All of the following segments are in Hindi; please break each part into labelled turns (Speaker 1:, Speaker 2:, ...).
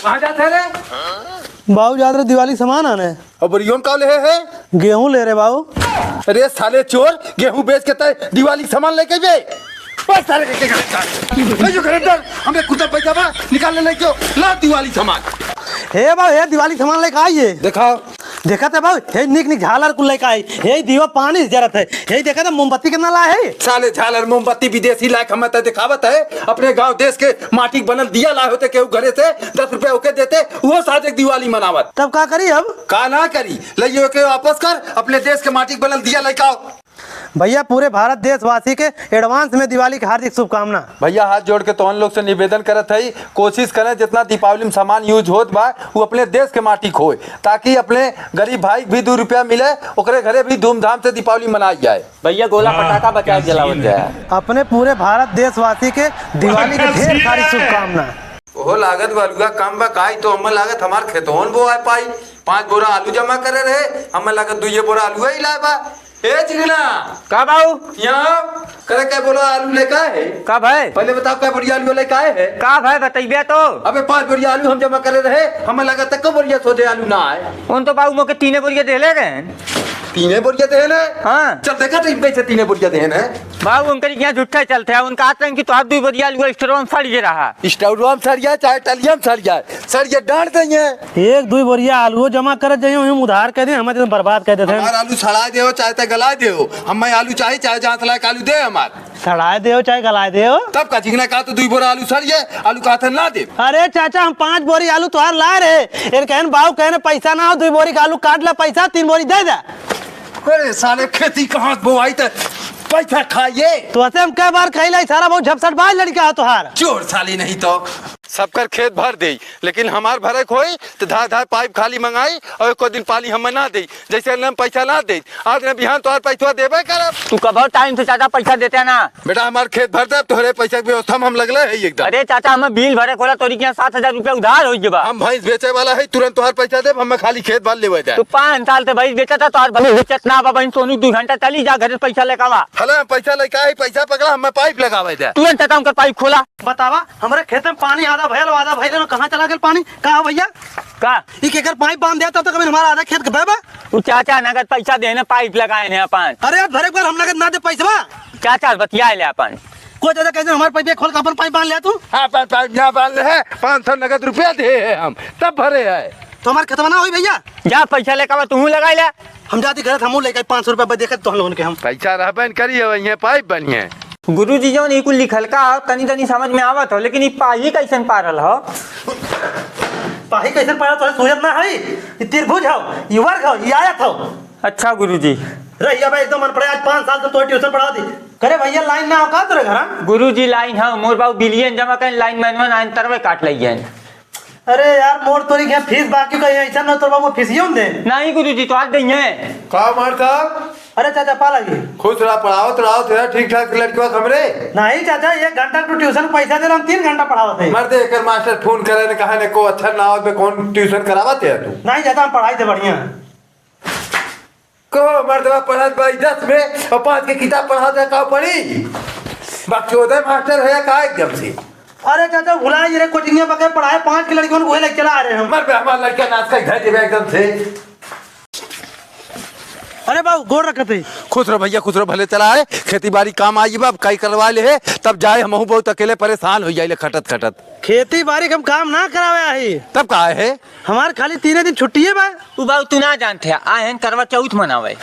Speaker 1: कहाँ जाते रे?
Speaker 2: बाबू जा रहे दिवाली सामान आने।
Speaker 1: और बरियों का ले है
Speaker 2: गेहूं ले रहे बाबू।
Speaker 1: अरे साले चोर, गेहूं बेच के तय दिवाली सामान लेके जे बस सारे के ले जो खरीदार हमें कुछ पैसा बा निकाल ले क्यों ला दिवाली सामान।
Speaker 2: हे बाबू हे दिवाली सामान लेके आइए।
Speaker 1: दिखाओ।
Speaker 2: देखा था बाबू हे निक निक झालर कुल लेके आई। हे दीवा पानी जरत है। हे देखा था मोमबत्ती कितना ला है।
Speaker 1: साले झालर मोमबत्ती विदेशी लायक हम तय दिखावत है। अपने गांव देश के माटी बनल दिया लाए होते केहू घरे से 10 रुपए ओके देते वो साथ दिवाली मनावत।
Speaker 2: तब का करी अब
Speaker 1: का ना करी ले के वापस कर अपने देश के माटी बनल दिया लेके आओ।
Speaker 2: भैया पूरे भारत देशवासी के एडवांस में दिवाली की हार्दिक शुभकामना।
Speaker 1: भैया हाथ जोड़ के तो लोग से निवेदन करत है कोशिश करें जितना दीपावली में सामान यूज होत बा वो अपने देश के माटी खोए ताकि अपने गरीब भाई भी 2 रुपया मिले ओकरे घरे भी धूमधाम से दीपावली मनाई जाए।
Speaker 3: भैया गोला पटाखा बचा जलावत जाए।
Speaker 2: अपने पूरे भारत देशवासी के दिवाली की ढेर सारी शुभकामना।
Speaker 1: ओहो लागत वालुआ काम बा काई तो हम लागत हमार खेतोन बो आए पाई 5 बोरा आलू जमा करे रहे हम लागत 2 बोरा आलू ही लाए बा। ए चिकना
Speaker 3: का बाबू
Speaker 1: यहाँ करे क्या बोला आलू लेकर है
Speaker 3: का भाई
Speaker 1: पहले बताओ क्या बढ़िया आलू लेकर आए है
Speaker 3: का भाई बताइए तो।
Speaker 1: अबे 5 बोरिया आलू हम जमा करे रहे हमें लगा तक को बोरिया सोचे आलू ना आए
Speaker 3: उन तो बाबू मोके 3 बोरिया दे ले गए।
Speaker 1: 3 बोरिया देन है।
Speaker 3: हाँ
Speaker 1: चल देखा तो कैसे 3 बोरिया देन है
Speaker 3: बाबू उनके यहाँ झूठा चलते हैं उनका आते हैं कि तो आप 2 बोरिया आलू स्टोर सड़ जे रहा
Speaker 1: स्टोर सड़िया चाहे टलिया सड़िया सड़िया डांट देंगे
Speaker 2: 1-2 बोरिया आलू जमा कर जाइए हम उधार कर दे हमें तो बर्बाद कर देते हैं।
Speaker 1: हमार आलू सड़ा दे चाहे तो गला दे हमें आलू चाहिए चाहे जहाँ तलाक आलू दे हमार
Speaker 2: सड़ाए दे चाहे गलाए दे।
Speaker 1: तब का चिकना कहा तो 2 बोरा आलू सड़िए आलू कहा था ना दे।
Speaker 2: अरे चाचा हम 5 बोरी आलू तुहार लाए रहे कहन बाबू कहने पैसा ना हो 2 बोरी का आलू काट ला पैसा 3 बोरी दे दे।
Speaker 1: अरे साले खेती कहाँ बोवाई तो पैसा खाइए
Speaker 2: तो ऐसे हम कई बार खाई सारा बहुत झपसट बाज लड़का है तुहार
Speaker 1: चोर साली नहीं तो सबकर खेत भर दे लेकिन हमार भरे खोई तो धार धार पाइप खाली मंगाई और एको दिन पानी हम ना दे जैसे हम पैसा ना दे आज न बिहान तोहर पैसा देबे करब।
Speaker 3: तू कब टाइम से चाचा पैसा देते है ना
Speaker 1: बेटा हमार खेत भर दे तोहरे पैसा की व्यवस्था में हम लगले है एकदम।
Speaker 3: अरे चाचा हमें बिल भरे खोला तोरी के 7,000 रुपया उधार हो गया।
Speaker 1: हम भैंस बेचे वाला है तुरंत तोहर पैसा दे हम खाली खेत भर लेवे जाए।
Speaker 3: तू 5 साल से भैंस बेचा था तोहर भले बेचत ना बा बहन सोनू 2 घंटा चली जा घर पैसा लेके आवा।
Speaker 1: हला पैसा लेके आई पैसा पकड़ा हम पाइप लगावे जाए
Speaker 3: तुरंत चाचा उनका पाइप खोला।
Speaker 2: बतावा हमारे खेत में पानी आधा भैल कहाँ चला गया पानी कहा भैया
Speaker 3: का
Speaker 2: एक पाइप बांध दिया तब तक हमारा आधा खेत बह।
Speaker 3: तू चाचा नगद पैसा देने पाइप लगाए हैं अपन।
Speaker 2: अरे यार भरे बार हम नगद ना दे पैसा
Speaker 3: चाचा बतिया ले अपन
Speaker 2: कोई चाचा कैसे हमारे पाइप खोल अपन पाइप बांध लिया तू।
Speaker 1: हाँ पाइप यहाँ बांध ले है 500 नगद रुपया दे है हम तब भरे है
Speaker 2: तो हमारे खेतवा ना हुई भैया
Speaker 3: जा पैसा लेकर तू लगा ले।
Speaker 2: हम जाती घर हम लेकर 500 रुपया देखे तो हम लोगों के हम
Speaker 1: पैसा रहबन करिए पाइप बनिए।
Speaker 3: गुरुजी जो नहीं कुल लिखल का तनी तनी समझ में आवत हो लेकिन पाही कैसन पारल हो
Speaker 2: पाही कैसे पाया तो सूरत ना है ये त्रिभुज हो ये वर्ग हो ये आयत हो।
Speaker 3: अच्छा गुरुजी
Speaker 2: रहिया भाई एकदम मन पड़े आज 5 साल से तो ट्यूशन पढ़ा दी करे भैया लाइन ना हो का तेरे घर।
Speaker 3: गुरुजी लाइन है मोर बाबू बिलियन जमा कर लाइन मैनवन आइन तरवे काट लइए।
Speaker 2: अरे यार मोर तोरी के फीस बाकी का ऐसा ना तो बाबू फीसियो दे
Speaker 3: नहीं गुरुजी तो आज देंगे
Speaker 1: का मारता।
Speaker 2: अरे चाचा पा लगी
Speaker 1: खुश रहा पढ़ाओ तेरा ठीक ठाक लड़का हमरे
Speaker 2: नहीं चाचा 1 घंटा तो ट्यूशन पैसा दे रहा हम 3 घंटा पढ़ावत है।
Speaker 1: मर्दे एक मास्टर फोन करे ने कहा ने को अच्छा ना हो कौन ट्यूशन करावत है तू।
Speaker 2: नहीं चाचा हम पढ़ाई थे बढ़िया
Speaker 1: को मर्दवा पढ़त भाई 10 में और 5 के किताब पढ़ाता का पढ़ी बाकी 14 मास्टर है का एकदम से।
Speaker 2: अरे चाचा भुला रे कोचिंग में बगैर पढ़ाए 5 के लड़कियों को लेके चला आ रहे हैं हम।
Speaker 1: मर पे हमारा लड़का नाच का घर देवे एकदम से।
Speaker 2: अरे बाबू गोड़ रखते
Speaker 1: खुश रहो भैया खुश रहो भले चला है खेती बाड़ी काम आई बाब कई करवा ले है तब जाए हम बहुत अकेले परेशान हो जाए खटत
Speaker 2: खेती बाड़ी हम काम ना करावे है
Speaker 1: तब कहा है
Speaker 2: हमारे खाली 3 दिन छुट्टी है बा।
Speaker 3: तू बाबू तू ना जानते आए करवा चौथ मनावे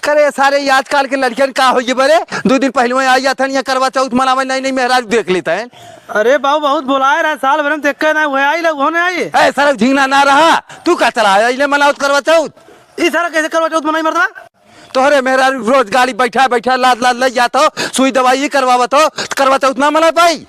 Speaker 1: करे सारे आजकल के लड़कियन का होइए बरे 2 दिन पहले आई था यहाँ करवा चौथ मनावे नहीं मेहराज देख लेता है।
Speaker 2: अरे बाबू बहुत बुलाए रहा साल भर में देख ना हुए आई लोग होने आई
Speaker 1: है सड़क झींगना ना रहा तू का चला है मनाओ करवा चौथ
Speaker 2: इस सारा कैसे करवा चौथ मनाई मरदा
Speaker 1: तोहरे मेहरा रोज गाड़ी बैठा लाद ले जाता हो सुई दवाई करवावत हो करवा चौथ ना मना पाई।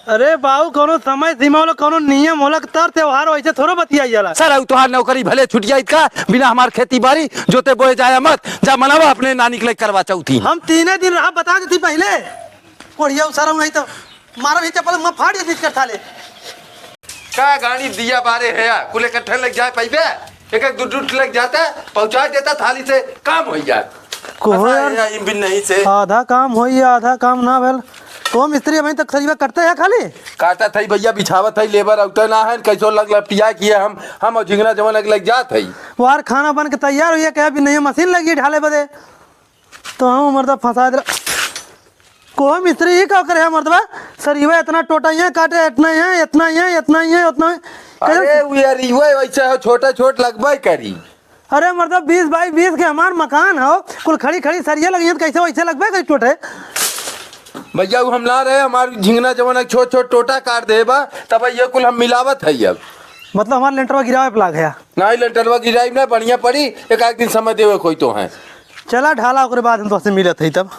Speaker 2: अरे बाबू कोनो समय सीमा होला कोनो नियम होला तर त्योहार वैसे थोड़ा बतिया जाला
Speaker 1: सर तुहार नौकरी भले छुट जाए का बिना हमार खेती बाड़ी जोते बोए जाए मत जा मनावा अपने नानी के लिए करवा चौथी।
Speaker 2: हम 3 दिन रहा बता देती पहले कोड़िया उसारा नहीं तो मारा भी चप्पल मैं फाड़ दिया कर थाले
Speaker 1: का गाड़ी दिया बारे है या कुल इकट्ठे लग जाए पैबे एक दूर लग जाता पहुंचा देता थाली से काम हो जाए
Speaker 2: को यार
Speaker 1: नहीं से
Speaker 2: आधा काम होई आधा काम ना भेल तो मिस्त्री अभी तक सजीवा करते हैं खाली।
Speaker 1: काटा थई भैया, बिछावत थई, लेबर औते ना है, कैसो लग लपटिया किए हम और झिंगना जवन लग जात है।
Speaker 2: वार खाना बन के तैयार हुई है, कह भी नहीं मशीन लगी ढाले बदे, तो हम मर्दा फंसा दे। को मिस्त्री ही क्या करे मर्दबा, सरीवा इतना टोटा ही है, काटे इतना ही है, इतना ही है, इतना ही है, उतना ही।
Speaker 1: अरे यार ये वैसे हो, छोटा छोट लगबे करी।
Speaker 2: अरे मर्दा 20 बाई 20 के हमार मकान हो, कुल खड़ी खड़ी सरिया लगी है, तो कैसे वैसे लगबे कई टोटे।
Speaker 1: भैया वो हम ला रहे हमारी झिंगना जवन छोट छोट टोटा काट देबा, तब ये कुल हम मिलावत है। अब
Speaker 2: मतलब हमारे लेंटरवा गिरावे पे लाग गया।
Speaker 1: नहीं लेंटरवा गिराई ना, बढ़िया पड़ी, एक दिन समय देवे कोई तो है।
Speaker 2: चला ढाला ओकरे बाद हम तो से मिलत है तब।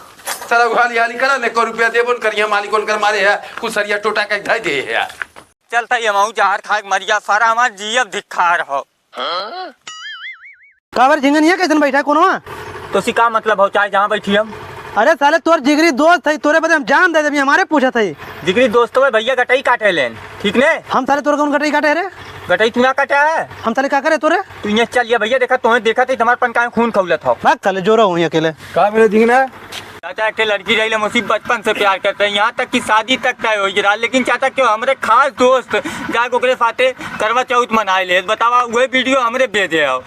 Speaker 1: सारा हाली हाली करा ने, को रुपया देबो करिया, मालिकों कर मारे है कुछ सरिया टोटा का धई दे है।
Speaker 3: चलता ही हम जहर खा के मरिया, सारा हमार जीव धिक्कार हो।
Speaker 2: काबर झिंगन ये कैसे बैठा कोनवा,
Speaker 3: तो सी का मतलब हो, चाहे जहाँ बैठी हम।
Speaker 2: अरे साले तोर जिगरी दोस्त है, तोरे बदे हम जान दे देबी, हमारे पूछा था।
Speaker 3: जिगरी दोस्तों में भैया गटई काटे लेन, ठीक ने।
Speaker 2: हम साले तोर कौन कटाई काटे रे,
Speaker 3: गटई तू ना काटा है,
Speaker 2: हम साले का करे तोरे।
Speaker 3: तू यहाँ चल भैया, देखा तुम्हें देखा थे तुम्हारे पन का खून खौलत हो।
Speaker 2: भाग साले जोरा हूँ अकेले।
Speaker 1: का मेरे झिंगना
Speaker 3: चाचा एक लड़की रही मुझसे बचपन से प्यार करते हैं, यहाँ तक कि शादी तक तय हो गिरा, लेकिन चाचा क्यों हमारे खास दोस्त जाके ओकरे साथे करवा चौथ मनाए ले, बतावा वही वीडियो हमरे भेजे हो।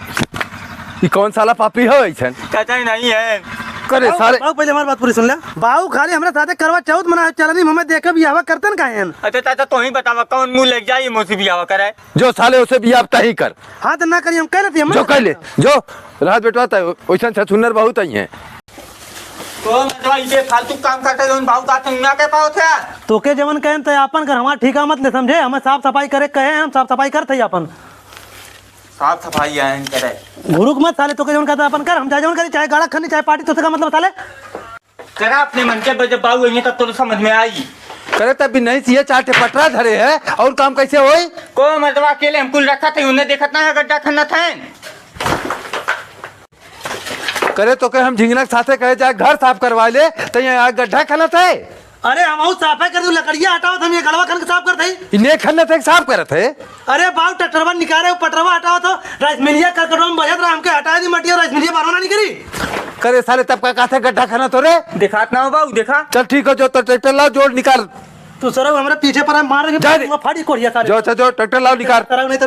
Speaker 1: ये कौन साला पापी हो ऐसा?
Speaker 3: चाचा नहीं है
Speaker 1: करे सारे।
Speaker 2: बाबू पहले हमारी बात पूरी सुन ले। बाबू खाली हमारे साथे करवा चौथ मना चलनी, हमें देखे भी आवा करतन काहेन।
Speaker 3: अच्छा चाचा तो ही बतावा कौन मुंह लग जाए मुझसे भी आवा करे।
Speaker 1: जो साले उसे भी आप तही कर।
Speaker 2: हाँ तो ना करी हम कह लेते
Speaker 1: जो कर ले, जो रात बेटवाता है वैसा छछुन्नर बहुत ही है।
Speaker 3: तो मतलब ये फालतू काम करते हैं भाव का तुम ना कह पाओ थे।
Speaker 2: तो के जवन कहें तो अपन कर, हमारा ठीका मत ले समझे, हमें साफ सफाई करे कहे, हम साफ सफाई करते ही अपन।
Speaker 3: साफ सफाई है करे
Speaker 2: घुरुक मत साले, तो के जवन कहता अपन कर, हम चाहे जवन करी, चाहे गाड़ा खनी चाहे पार्टी, तो का मतलब साले
Speaker 3: करा अपने मन के जब बाबू ये तब तो समझ में आई।
Speaker 1: करे तब भी नहीं चाहिए, चाटे पटरा धरे है और काम कैसे होई?
Speaker 3: को मतलब अकेले हम कुल रखा थे, उन्हें देखत ना है गड्ढा खन्ना था।
Speaker 1: करे तो के हम झिंगना के साथे कहे जाए घर साफ करवा ले, तो यहाँ गड्ढा खना था।
Speaker 2: अरे हम साफाई कर दू, लकड़िया हटाओ, हम ये गड़वा खन के साफ करते ही।
Speaker 1: इन्हें खन्ना थे साफ करत है।
Speaker 2: अरे बाबू ट्रैक्टरवा निकाले पटरवा हटाओ, तो राइस मिलिया करकटवा में बजत रहा, हमके हटा दी मटिया, राइस मिलिया बारवाना नहीं करी।
Speaker 1: करे साले तब का कहते गड्ढा खना तो रे
Speaker 3: दिखात ना हो बाबू, देखा
Speaker 1: चल ठीक हो, जो तो ट्रैक्टर लाओ जोड़ निकाल।
Speaker 2: तू सर हमारे पीछे पर मार के फाड़ी कोड़िया सारे।
Speaker 1: जो ट्रैक्टर लाओ निकाल।
Speaker 2: नहीं तो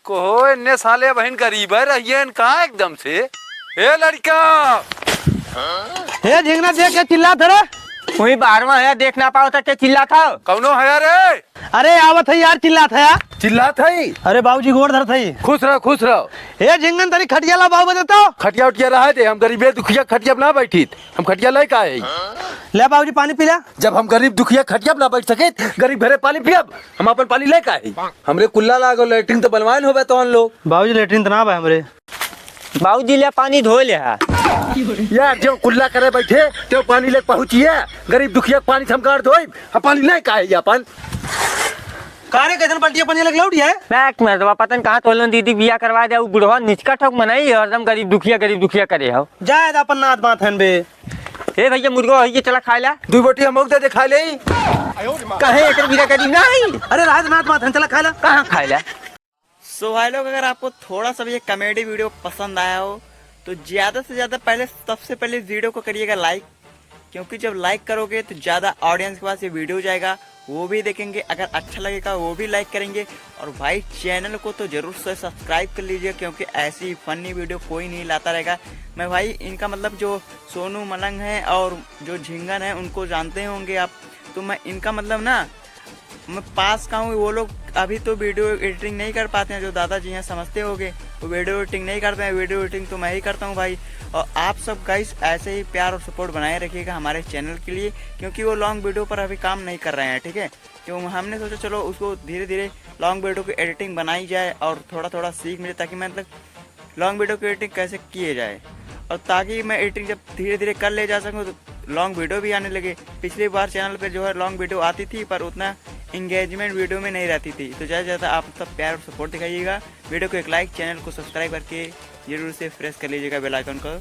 Speaker 1: को इन्ने साले बहन गरीब है रहिए कहाँ एकदम से। ए लड़का
Speaker 2: हे झिंगना देख के चिल्ला रे,
Speaker 3: वही 12वां है, देख ना पाओ था क्या चिल्ला था।
Speaker 1: कौनो है रे?
Speaker 2: अरे आवत है यार, चिल्ला था यार,
Speaker 1: चिल्ला थई।
Speaker 2: अरे बाबूजी गोड़ धर थई।
Speaker 1: खुश रहो खुश रहो।
Speaker 2: हे झिंगन तरी खटिया ला बाबू बता तो।
Speaker 1: खटिया उठिया रहा थे, हम गरीबे दुखिया खटिया ना बैठी, हम खटिया ले का है।
Speaker 2: ले बाबूजी पानी पी ले।
Speaker 1: जब हम गरीब दुखिया खटिया ना बैठ सके, गरीब भरे पानी पियब, हम अपन पानी ले का है। हमरे कुल्ला लागो, लैट्रिन तो बनवाइन होबे तो हम लोग।
Speaker 2: बाबूजी लेटरिन तो ना बा हमरे।
Speaker 3: बाबूजी ले पानी धो ले है
Speaker 1: यार, जो कुल्ला करे बैठे तो पानी ले पहुंचिए, गरीब दुखिया पानी हम गाड़ धोई, हम पानी नहीं का है अपन।
Speaker 2: कारे कैसन पलटिया पानी लग लौटी है।
Speaker 3: बैक में तो पता कहाँ तो दीदी बिया करवा दे, बुढ़वा निचका ठोक मनाई हरदम गरीब दुखिया करे हो।
Speaker 2: जाए अपन नाथ बात हन बे।
Speaker 3: हे भैया मुर्गो ये चला खा ला,
Speaker 1: 2 बोटी हम दे दे खा ले।
Speaker 3: कहे एक बिया गरीब नहीं,
Speaker 2: अरे राज नाथ बात हन, चला खा ला।
Speaker 3: कहाँ खा ला।
Speaker 4: सो भाई लोग, अगर आपको थोड़ा सा भी ये कॉमेडी वीडियो पसंद आया हो तो ज़्यादा से ज़्यादा सबसे पहले वीडियो को करिएगा लाइक, क्योंकि जब लाइक करोगे तो ज़्यादा ऑडियंस के पास ये वीडियो जाएगा, वो भी देखेंगे, अगर अच्छा लगेगा वो भी लाइक करेंगे। और भाई चैनल को तो ज़रूर से सब्सक्राइब कर लीजिए, क्योंकि ऐसी फनी वीडियो कोई नहीं लाता रहेगा। मैं भाई इनका मतलब जो सोनू मलंग है और जो झिंगन है उनको जानते होंगे आप, तो मैं इनका मतलब ना मैं पास का हूँ। वो लोग अभी तो वीडियो एडिटिंग नहीं कर पाते हैं, जो दादाजी यहाँ समझते होंगे, वो वीडियो एडिटिंग नहीं करते हैं, वीडियो एडिटिंग तो मैं ही करता हूँ भाई। और आप सब गाइस ऐसे ही प्यार और सपोर्ट बनाए रखिएगा हमारे चैनल के लिए, क्योंकि वो लॉन्ग वीडियो पर अभी काम नहीं कर रहे हैं, ठीक है। तो हमने सोचा चलो उसको धीरे धीरे लॉन्ग वीडियो की एडिटिंग बनाई जाए और थोड़ा थोड़ा सीख मिले, ताकि मैं मतलब लॉन्ग वीडियो की एडिटिंग कैसे किए जाए, और ताकि मैं एडिटिंग जब धीरे धीरे कर ले जा सकूँ तो लॉन्ग वीडियो भी आने लगे। पिछली बार चैनल पे जो है लॉन्ग वीडियो आती थी, पर उतना इंगेजमेंट वीडियो में नहीं रहती थी। तो ज़्यादा से ज़्यादा आप सब प्यार और सपोर्ट दिखाइएगा। वीडियो को एक लाइक, चैनल को सब्सक्राइब करके जरूर से प्रेस कर लीजिएगा बेल आइकन को।